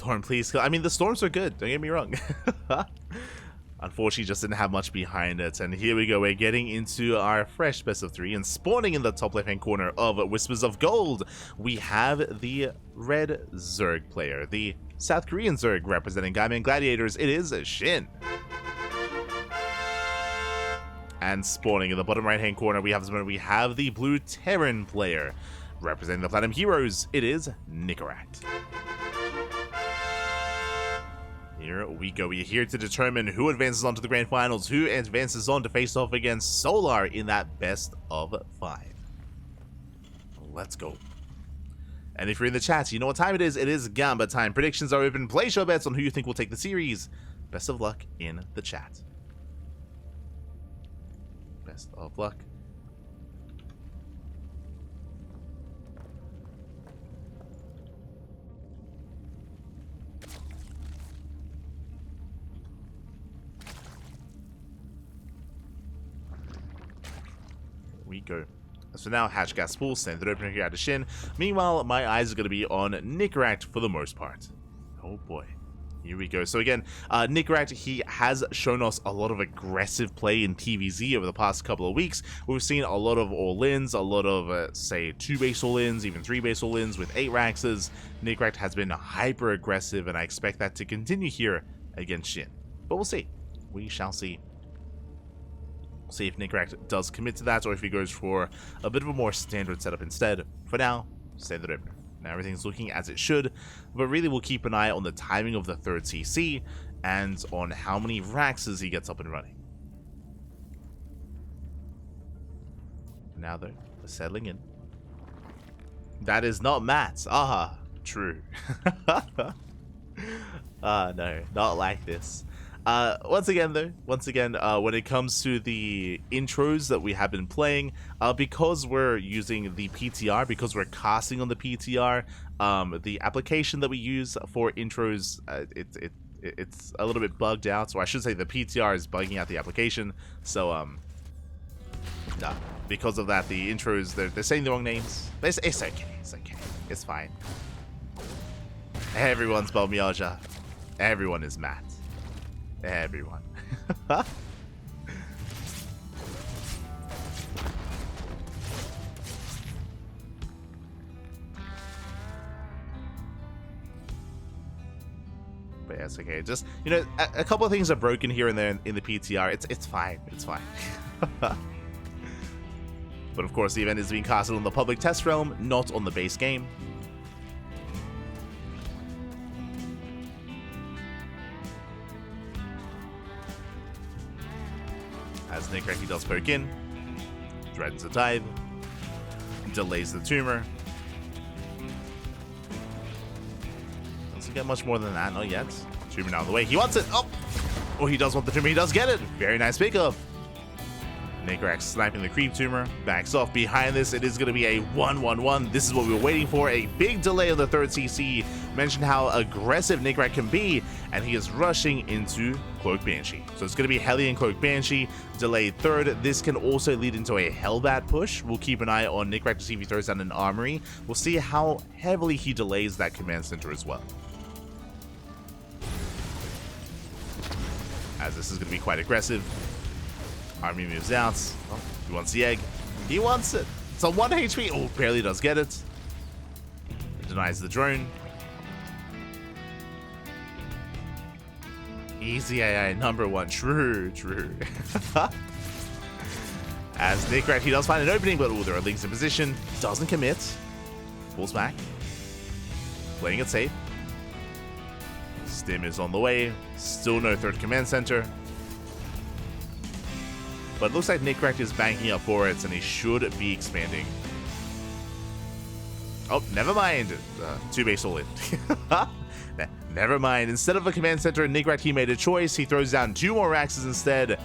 Storm, please. I mean, the Storms are good, don't get me wrong. Unfortunately, just didn't have much behind it. And here we go, we're getting into our fresh best of 3, and spawning in the top left-hand corner of Whispers of Gold, we have the red Zerg player, the South Korean Zerg representing Gaiman Gladiators. It is SHIN. And spawning in the bottom right-hand corner, we have the blue Terran player representing the Platinum Heroes. It is Nicoract. Here we go. We're here to determine who advances on to the grand finals, who advances on to face off against Solar in that best of 5. Let's go. And if you're in the chat, you know what time it is. It is Gamba time. Predictions are open. Place your bets on who you think will take the series. Best of luck in the chat. Best of luck. We go. So now, Hatch Gas full, standard opener here at SHIN. Meanwhile, my eyes are going to be on Nicoract for the most part. Oh boy. Here we go. So again, Nicoract, he has shown us a lot of aggressive play in TVZ over the past couple of weeks. We've seen a lot of all-ins, a lot of, say, 2-base all-ins, even 3-base all-ins with 8 Raxes. Nicoract has been hyper-aggressive, and I expect that to continue here against SHIN. But we'll see. We shall see. We'll see if Nicoract does commit to that, or if he goes for a bit of a more standard setup instead. For now, standard opener. Now everything's looking as it should, but really we'll keep an eye on the timing of the third CC and on how many Raxes he gets up and running. Now though, we're settling in. That is not Matt. Ah, true. No, not like this. Once again, when it comes to the intros that we have been playing, because we're using the PTR, because we're casting on the PTR, the application that we use for intros, it's a little bit bugged out, or I should say the PTR is bugging out the application. So, because of that, the intros, they're saying the wrong names. But it's okay, it's fine. Everyone's Balmiaja. Everyone is Matt. Everyone. But yeah, it's okay. Just, you know, a couple of things are broken here and there in the PTR. It's fine. It's fine. But of course, the event is being casted on the public test realm, not on the base game. As Nicoract does poke in, threatens the dive, delays the tumor. Doesn't get much more than that, not yet. Tumor now out of the way. He wants it! Oh, he does want the tumor. He does get it. Very nice pickup. Nicoract sniping the creep tumor. Backs off. Behind this, it is going to be a 1-1-1. This is what we were waiting for. A big delay on the third CC. Mentioned how aggressive Nicoract can be, and he is rushing into Cloak Banshee. So it's going to be Hellion Cloak Banshee. Delayed third. This can also lead into a Hellbat push. We'll keep an eye on Nicoract to see if he throws down an Armory. We'll see how heavily he delays that command center as well. As this is going to be quite aggressive. Army moves out. Oh, he wants the egg. He wants it. It's on 1 HP. Oh, barely does get it. It denies the drone. Easy AI #1. True. As Nicoract, he does find an opening, but there are links in position. Doesn't commit. Pulls back. Playing it safe. Stim is on the way. Still no third command center. But it looks like Nicoract is banking up for it, and he should be expanding. Oh, never mind. 2-base all in. Never mind. Instead of a command center, Nicoract, he made a choice. He throws down 2 more Raxes instead.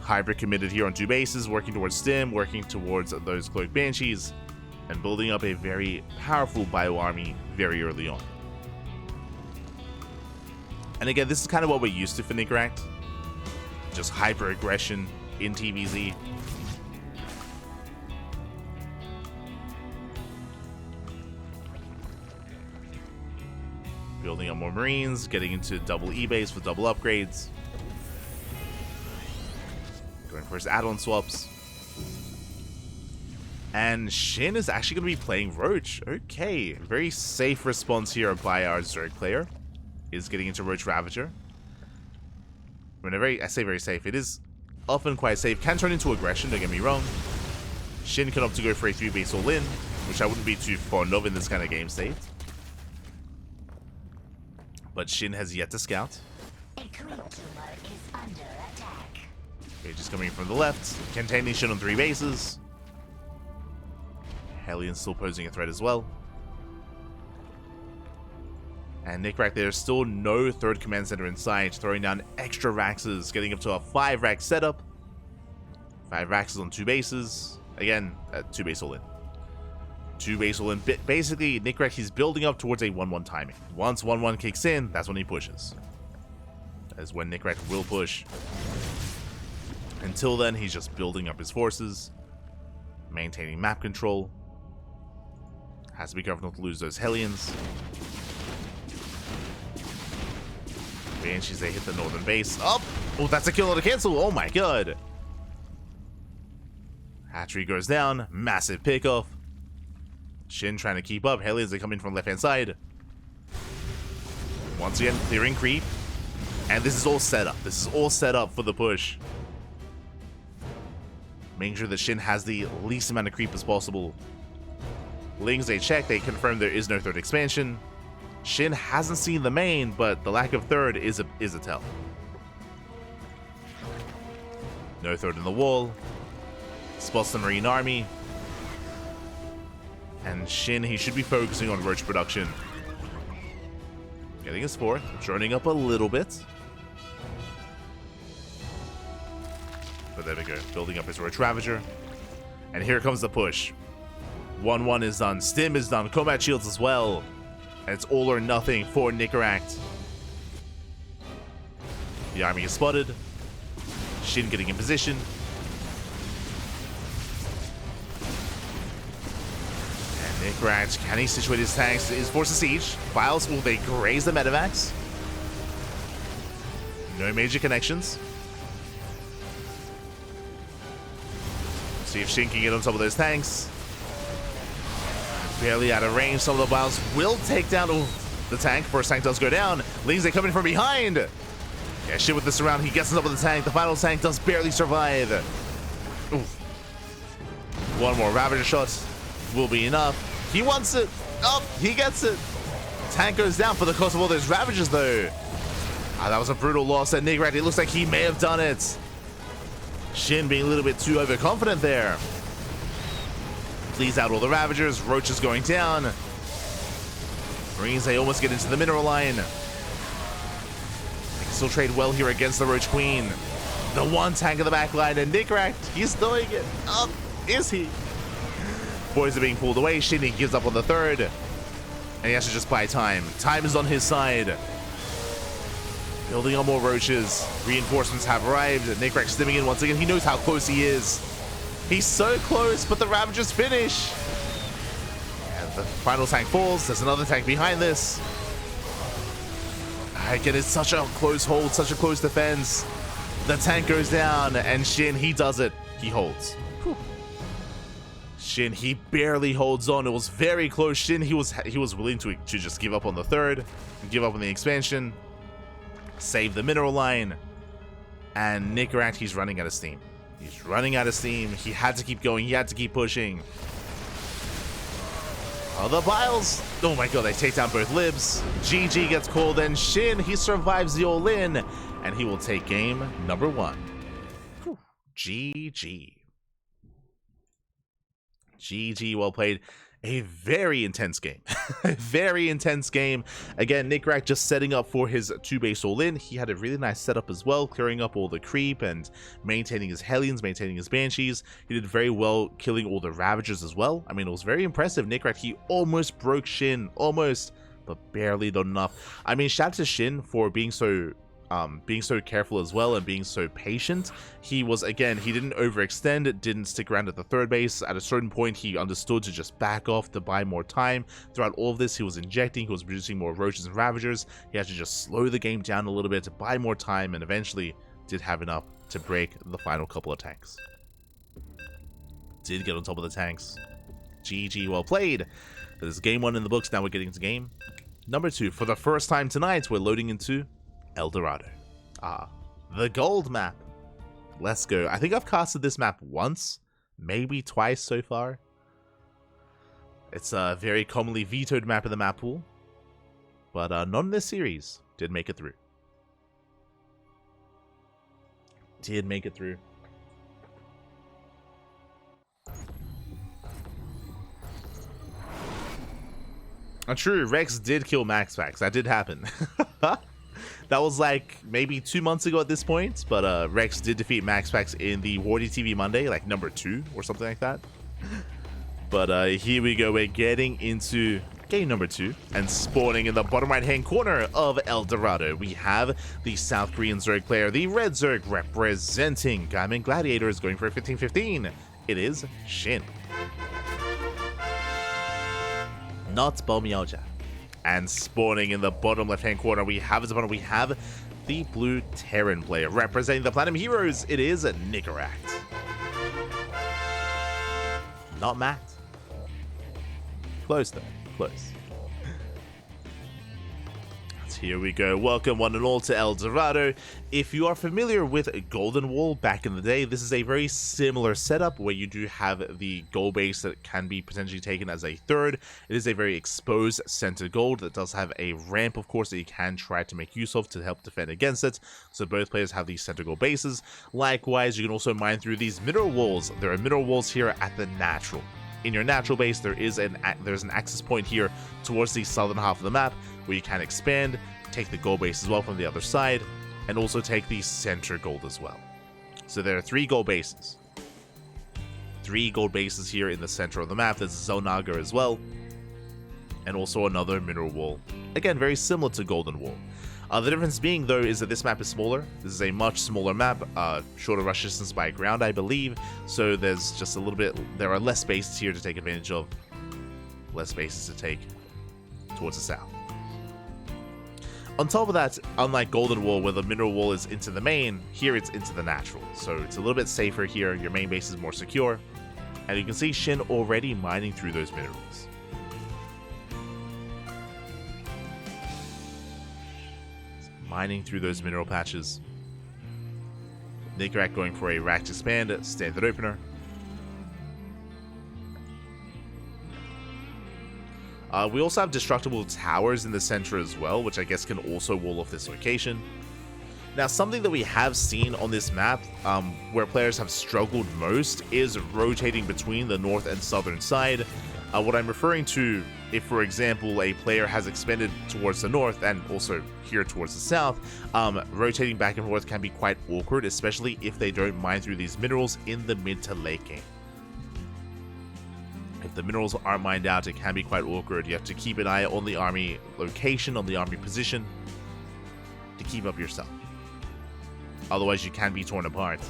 Hybrid committed here on 2 bases, working towards Stim, working towards those Cloak Banshees, and building up a very powerful bio army very early on. And again, this is kind of what we're used to for Nicoract. Just hyper aggression in TVZ. Building up more Marines, getting into double E-base for double upgrades. Going for his add-on swaps. And Shin is actually going to be playing Roach. Okay, very safe response here by our Zerg player. Is getting into Roach Ravager. I say very safe, it is often quite safe. Can turn into aggression, don't get me wrong. Shin can opt to go for a 3-base all-in, which I wouldn't be too fond of in this kind of game state. But Shin has yet to scout. Okay, just coming from the left, containing Shin on 3 bases. Hellion still posing a threat as well. And Nicoract, there's still no 3rd command center in sight, throwing down extra Raxes, getting up to a 5-rack setup. 5 Raxes on 2 bases. Again, 2-base all-in. 2-base all-in. Basically, Nicoract, he's building up towards a 1-1 timing. Once 1-1 kicks in, that's when he pushes. That is when Nicoract will push. Until then, he's just building up his forces, maintaining map control. Has to be careful not to lose those Hellions. Banshees, they hit the northern base. Oh, that's a kill on a cancel. Oh my god. Hatchery goes down. Massive pickoff. Shin trying to keep up. Hellions are coming from left-hand side. Once again, clearing creep. And this is all set up. This is all set up for the push. Making sure that Shin has the least amount of creep as possible. Lings, they check. They confirm there is no 3rd expansion. Shin hasn't seen the main, but the lack of 3rd is a tell. No 3rd in the wall. Spots the Marine Army. And Shin, he should be focusing on Roach production. Getting his 4th, droning up a little bit. But there we go, building up his Roach Ravager. And here comes the push. 1-1 is done, Stim is done, combat shields as well. And it's all or nothing for Nicoract. The army is spotted. Shin getting in position. And Nicoract, can he situate his tanks? Is forced to siege. Files, will they graze the medevacs? No major connections. See if Shin can get on top of those tanks. Barely out of range. Some of the biles will take down the tank. First tank does go down. Lings, they come in from behind. Yeah, Shin with this around. He gets on top of the tank. The final tank does barely survive. Oof. One more Ravager shot will be enough. He wants it. Oh, he gets it. Tank goes down for the cost of all those Ravagers, though. Ah, that was a brutal loss at Nicoract. It looks like he may have done it. Shin being a little bit too overconfident there. Please out all the Ravagers. Roach is going down. Marines, they almost get into the mineral line. They can still trade well here against the Roach Queen. The one tank in the back line, and Nicoract, he's doing it. Oh, is he? Boys are being pulled away. Shin, he gives up on the 3rd. And he has to just buy time. Time is on his side. Building on more Roaches. Reinforcements have arrived. Nicoract stimming in once again. He knows how close he is. He's so close, but the Ravagers finish. And the final tank falls. There's another tank behind this. Again, it's such a close hold, such a close defense. The tank goes down, and Shin, he does it. He holds. Whew. Shin, he barely holds on. It was very close. Shin, he was willing to just give up on the 3rd, give up on the expansion, save the mineral line, and Nicoract, he's running out of steam. He's running out of steam. He had to keep going. He had to keep pushing. Oh, the Biles. Oh my god, they take down both libs. GG gets called, and Shin, he survives the all-in, and he will take game number 1. Whew. GG. GG, well played. A very intense game. A very intense game. Again, Nicoract just setting up for his 2-base all-in. He had a really nice setup as well, clearing up all the creep and maintaining his Hellions, maintaining his Banshees. He did very well killing all the Ravagers as well. I mean, it was very impressive. Nicoract, he almost broke Shin. Almost, but barely, not enough. I mean, shout out to Shin for being so being so careful as well and being so patient. He didn't overextend, didn't stick around at the third base. At a certain point, he understood to just back off to buy more time. Throughout all of this, he was injecting, he was producing more roaches and ravagers. He had to just slow the game down a little bit to buy more time, and eventually did have enough to break the final couple of tanks. Did get on top of the tanks. GG, well played. This is game 1 in the books. Now we're getting to game number 2. For the first time tonight, we're loading into El Dorado. The gold map. Let's go. I think I've casted this map once, maybe twice so far. It's a very commonly vetoed map in the map pool, but not in this series. Did make it through. Did make it through. True, Rex did kill MaxPax. That did happen. That was like maybe 2 months ago at this point, but Rex did defeat MaxPax in the ZvT Monday, like number 2 or something like that. But here we go. We're getting into game number 2 and spawning in the bottom right hand corner of El Dorado. We have the South Korean Zerg player, the Red Zerg representing Gaiman Gladiators, going for a 15-15. It is SHIN. Not Bomyoja. And spawning in the bottom left-hand corner, we have the Blue Terran player representing the Platinum Heroes. It is Nicoract. Not Matt. Close though, close. Here we go. Welcome one and all to El Dorado. If you are familiar with Golden Wall back in the day, this is a very similar setup where you do have the gold base that can be potentially taken as a third. It is a very exposed center gold that does have a ramp, of course, that you can try to make use of to help defend against it. So both players have these center gold bases. Likewise, you can also mine through these mineral walls. There are mineral walls here at the natural. In your natural base, there's an access point here towards the southern half of the map where you can expand, take the gold base as well from the other side, and also take the center gold as well. So there are 3 gold bases. 3 gold bases here in the center of the map. There's Zonaga as well, and also another mineral wall. Again, very similar to Golden Wall. The difference being, though, is that this map is smaller. This is a much smaller map, shorter rush distance by ground, I believe. So there's just a little bit, there are less bases here to take advantage of. Less bases to take towards the south. On top of that, unlike Golden Wall, where the mineral wall is into the main, here it's into the natural. So it's a little bit safer here. Your main base is more secure. And you can see SHIN already mining through those minerals. Mining through those mineral patches. Nicoract going for a rack to expand, standard opener. We also have destructible towers in the center as well, which I guess can also wall off this location. Now, something that we have seen on this map, where players have struggled most, is rotating between the north and southern side. What I'm referring to, if for example a player has expanded towards the north and also here towards the south, rotating back and forth can be quite awkward, especially if they don't mine through these minerals in the mid to late game. If the minerals aren't mined out, it can be quite awkward. You have to keep an eye on the army location, on the army position, to keep up yourself. Otherwise, you can be torn apart.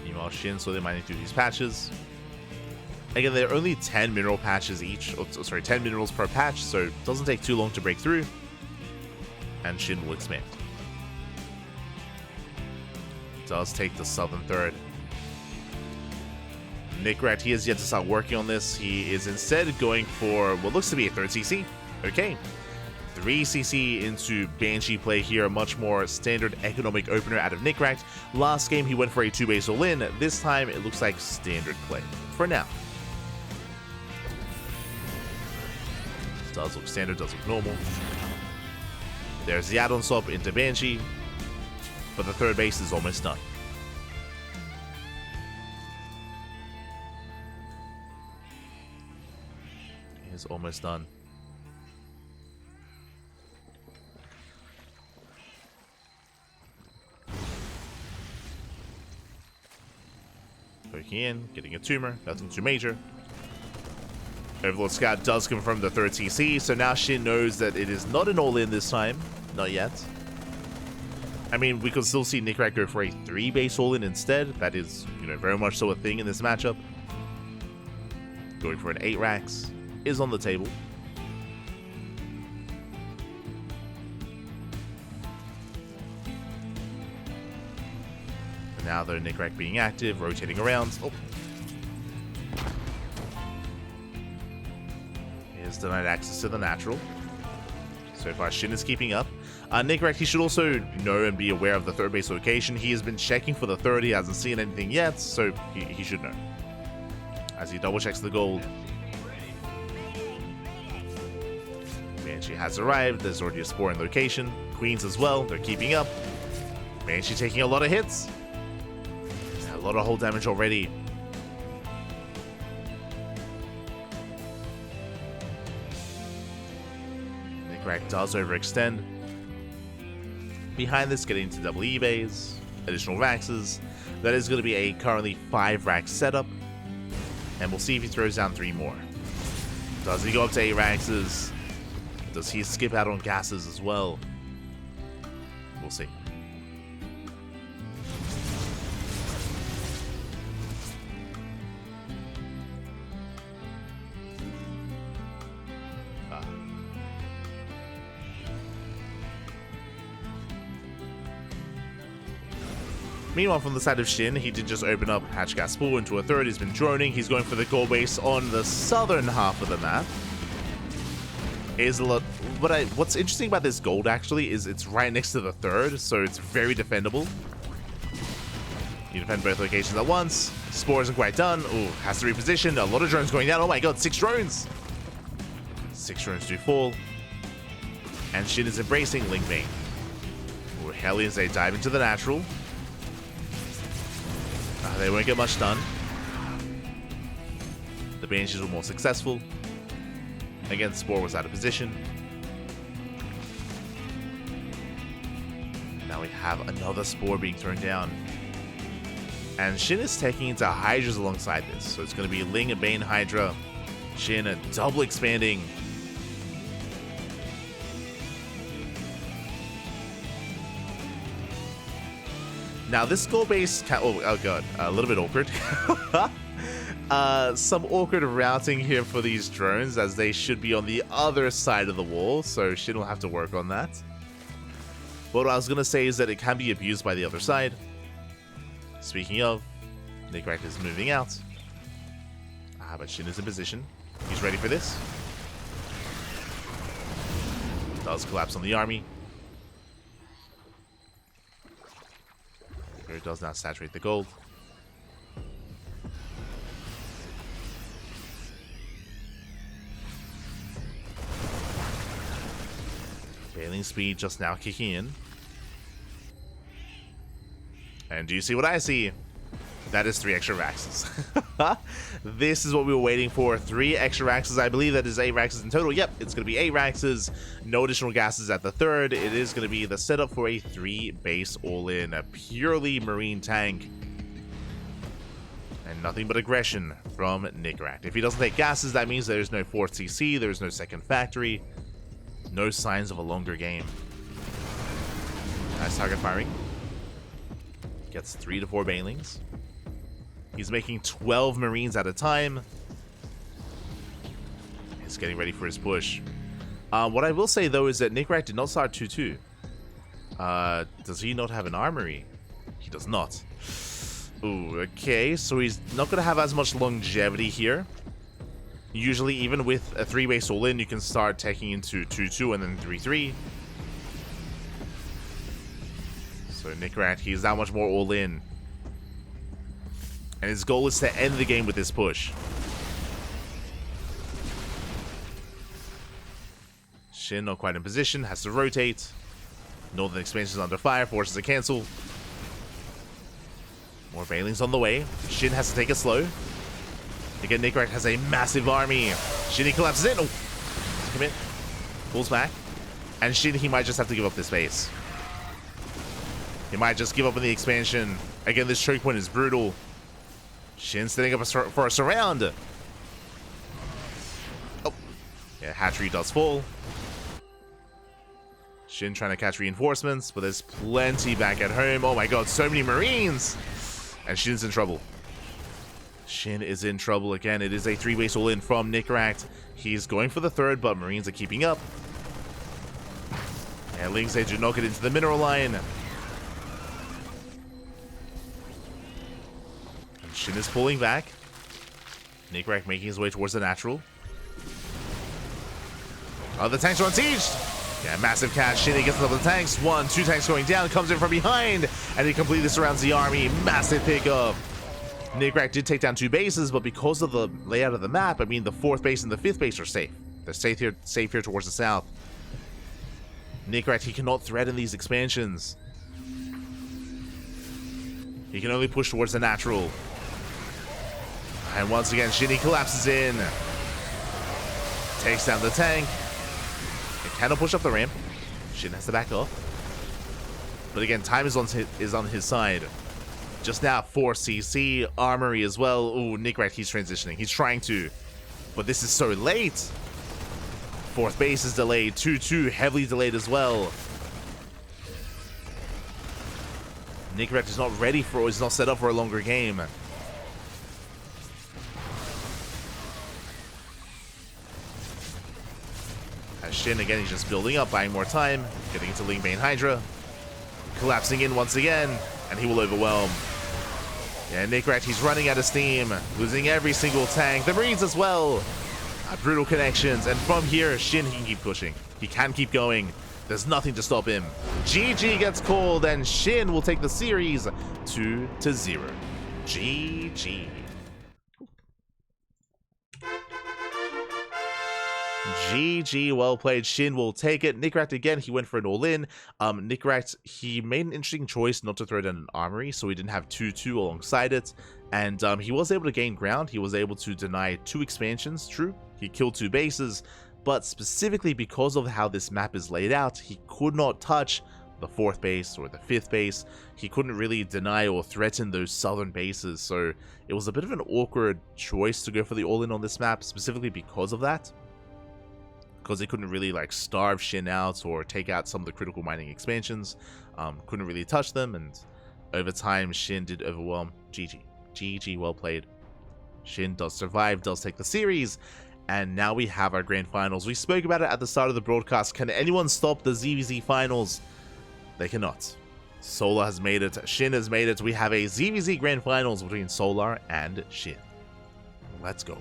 Meanwhile, SHIN slowly mining through these patches. Again, there are only 10 mineral patches each. Oh, sorry, 10 minerals per patch, so it doesn't take too long to break through. And SHIN will expand. It does take the southern third. Nicoract, he has yet to start working on this. He is instead going for what looks to be a 3rd CC. Okay. 3 CC into Banshee play here. A much more standard economic opener out of Nicoract. Last game, he went for a 2-base all-in. This time, it looks like standard play. For now. Does look standard, does look normal. There's the add-on swap into Banshee, but the 3rd base is almost done. It is almost done. So Poking in, getting a tumor, nothing too major. Overlord Scout does confirm the third TC, so now Shin knows that it is not an all-in this time. Not yet. I mean, we could still see Nicoract go for a 3 base all-in instead. That is, you know, very much so a thing in this matchup. Going for an 8 racks is on the table. And now, though, Nicoract being active, rotating around. Oh. Here's denied access to the natural. So far, Shin is keeping up. Nicoract, he should also know and be aware of the third base location. He has been checking for the third. He hasn't seen anything yet, so he should know. As he double checks the gold. Banshee has arrived. There's already a spore in location. Queens as well. They're keeping up. Banshee taking a lot of hits. A lot of hull damage already. Nicoract does overextend. Behind this, getting into double eBays, additional Raxes. That is going to be a currently 5 rack setup. And we'll see if he throws down 3 more. Does he go up to 8 Raxes? Does he skip out on gases as well? We'll see. Meanwhile, from the side of Shin, he did just open up Hatch Gas Pool into a third. He's been droning. He's going for the goal base on the southern half of the map. Is a lot. What's interesting about this gold actually is it's right next to the third, so it's very defendable. You defend both locations at once. Spore isn't quite done. Ooh, has to reposition. A lot of drones going down. Oh my god, 6 drones. 6 drones do fall. And Shin is embracing Link Main. Ooh, Hellions, they dive into the natural. They won't get much done. The Banshees were more successful. Again, Spore was out of position. Now we have another Spore being thrown down. And Shin is taking into Hydras alongside this. So it's going to be Ling and Bane Hydra. Shin a double expanding. Now this goal base, oh god, a little bit awkward. Some awkward routing here for these drones, as they should be on the other side of the wall, so Shin will have to work on that. But what I was going to say is that it can be abused by the other side. Speaking of, Nicoract is moving out. But Shin is in position. He's ready for this. Does collapse on the army. It does not saturate the gold. Failing speed just now kicking in. And do you see what I see? That is 3 extra Raxes. This is what we were waiting for. 3 extra Raxes. I believe that is 8 Raxes in total. Yep, it's going to be 8 Raxes. No additional gases at the third. It is going to be the setup for a 3 base all-in. A purely marine tank. And nothing but aggression from Nicoract. If he doesn't take gases, that means there's no 4th CC. There's no second factory. No signs of a longer game. Nice target firing. Gets 3 to 4 Banelings. He's making 12 Marines at a time. He's getting ready for his push. What I will say, though, is that Nicoract did not start 2-2. Does he not have an armory? He does not. Ooh, okay. So he's not going to have as much longevity here. Usually, even with a 3 base all-in, you can start taking into 2-2 and then 3-3. So Nicoract, he's that much more all-in. And his goal is to end the game with this push. Shin not quite in position, has to rotate. Northern expansion is under fire, forces a cancel. More Bailings on the way. Shin has to take it slow. Again, Nicoract has a massive army. Shin, collapses in. Oh, commit. Pulls back. And Shin, he might just have to give up this base. He might just give up on the expansion. Again, this choke point is brutal. Shin setting up for a surround. Oh. Yeah, hatchery does fall. Shin trying to catch reinforcements, but there's plenty back at home. Oh my god, so many Marines! And Shin's in trouble. Shin is in trouble again. It is a 3-base all-in from Nicoract. He's going for the third, but Marines are keeping up. And Lings, they do not get into the mineral line. And Shin is pulling back. Nicoract making his way towards the natural. Oh, the tanks are on siege! Yeah, massive catch. Shin gets up the tanks. 1, 2 tanks going down. Comes in from behind. And he completely surrounds the army. Massive pickup. Nicoract did take down 2 bases, but because of the layout of the map, I mean, the 4th base and the 5th base are safe. They're safe here towards the south. Nicoract, he cannot threaten these expansions. He can only push towards the natural. And once again, Shin collapses in. Takes down the tank. It cannot push up the ramp. Shin has to back off. But again, time is on his side. Just now, 4 CC, armory as well. Ooh, Nicoract, he's transitioning. He's trying to. But this is so late. 4th base is delayed. 2-2, heavily delayed as well. Nicoract is not ready for, is not set up for a longer game. As Shin, again, he's just building up, buying more time, getting into Lingbane Hydra. Collapsing in once again, and he will overwhelm. Yeah, Nicoract, he's running out of steam, losing every single tank. The Marines as well. Brutal connections, and from here, Shin, he can keep pushing. He can keep going. There's nothing to stop him. GG gets called, and Shin will take the series 2-0. GG. GG, well played. Shin will take it. Nicoract, again, he went for an all-in. Nicoract, he made an interesting choice not to throw down an armory, so he didn't have 2-2 alongside it. And he was able to gain ground. He was able to deny 2 expansions, true. He killed 2 bases, but specifically because of how this map is laid out, he could not touch the 4th base or the 5th base. He couldn't really deny or threaten those southern bases, so it was a bit of an awkward choice to go for the all-in on this map, specifically because of that. Because they couldn't really like starve Shin out or take out some of the critical mining expansions. Couldn't really touch them, and over time Shin did overwhelm. GG. GG, well played. Shin does survive, does take the series, and now we have our grand finals. We spoke about it at the start of the broadcast. Can anyone stop the ZvZ finals? They cannot. Solar has made it, Shin has made it. We have a ZvZ grand finals between Solar and Shin. Let's go.